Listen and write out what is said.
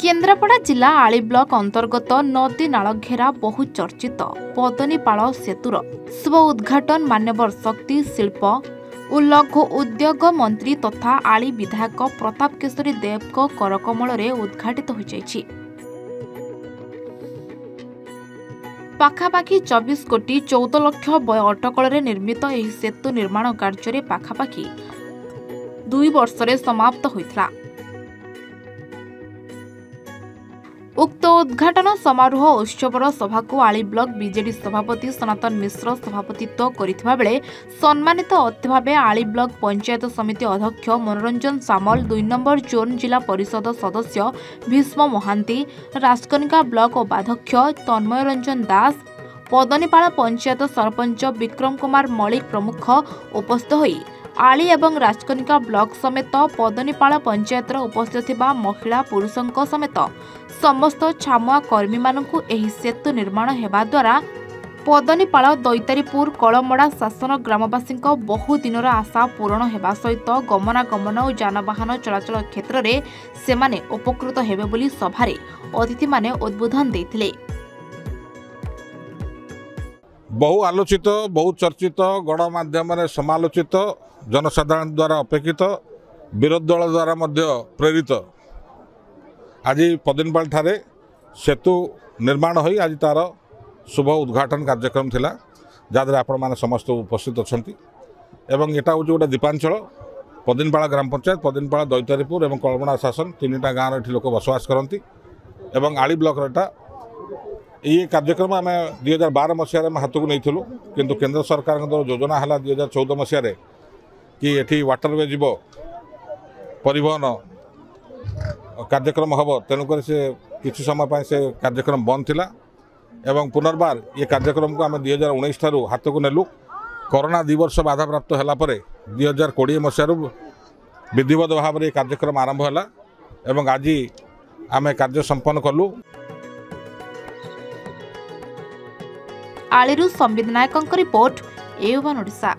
केन्द्रापड़ा जिला आली ब्लॉक अंतर्गत नदी नाल घेरा बहु चर्चित पदनीपाल सेतुर शुभ उद्घाटन मान्यवर शक्ति शिल्प और लघु उद्योग मंत्री तथा आली विधायक प्रताप केशरी देव करकमल उद्घाटित हो पाखापाखि 24 कोटी 14 लाख व्यय अटकल निर्मित यह सेतु निर्माण कार्य पाखापाखि 2 वर्ष समाप्त होता। उक्त उद्घाटन समारोह उत्सवर सभा को आली ब्लॉक बीजेडी सभापति सनातन मिश्र सभापतित्व करथिबा बेले सम्मानित अतिथि भावे आली ब्लॉक पंचायत समिति अध्यक्ष मनोरंजन सामल 2 नंबर जोन जिला परिषद सदस्य भीष्म महांती राजकनिका ब्लॉक उपाध्यक्ष तन्मय रंजन दास पदनीपाल पंचायत सरपंच विक्रम कुमार मलिक प्रमुख उपस्थित होई आली एवं राजकनिका ब्लॉक समेत पदनीपाल पंचायत उपस्थित थिबा महिला पुरुषों समेत समस्त छामुआ कर्मी मानकु एही सेतु निर्माण हेबा द्वारा पदनीपाल दैतारीपुर कलमड़ा शासन ग्रामवासी बहु दिनर आशा पूरण हेबा सहित गमनागमन और जानवाहन चलाचल क्षेत्र में सेमाने उपकृत हेबे बोली सभारे अतिथि माने उद्बोधन देथिले। बहु आलोचित बहु चर्चित गणमाध्यम समालोचित जनसाधारण द्वारा अपेक्षित विरोधी दल द्वारा प्रेरित आज पदनीपाल ठारे सेतु निर्माण होई आज तार शुभ उद्घाटन कार्यक्रम थिला जहाँ आपण मैंने समस्त उपस्थित अच्छा एवं यहाँ हूँ गोटे दीपांचल पदनीपाल ग्राम पंचायत पदनीपाल दैतारीपुर और कलमड़ा शासन 3टा गाँव ये लोक बसवास करती एवं आली ब्लॉक ये कार्यक्रम आम 2012 मसीह हाथ को नहीं किंतु केंद्र सरकार योजना है 2014 मसीह कि ये वाटरवे जीव परिवहन कार्यक्रम हम तेणुक से किसी समय से कार्यक्रम बंद थिला एवं पुनर्बार ये कार्यक्रम को आम 2019 ठारू हाथ को नेलु कोरोना 2 वर्ष बाधा प्राप्त है 2020 मसीह विधिवत भाव में कार्यक्रम आरंभ है एवं आज आम कार्य संपन्न कलु। आलिरू संबित नायक रिपोर्ट ए1 ओडिशा।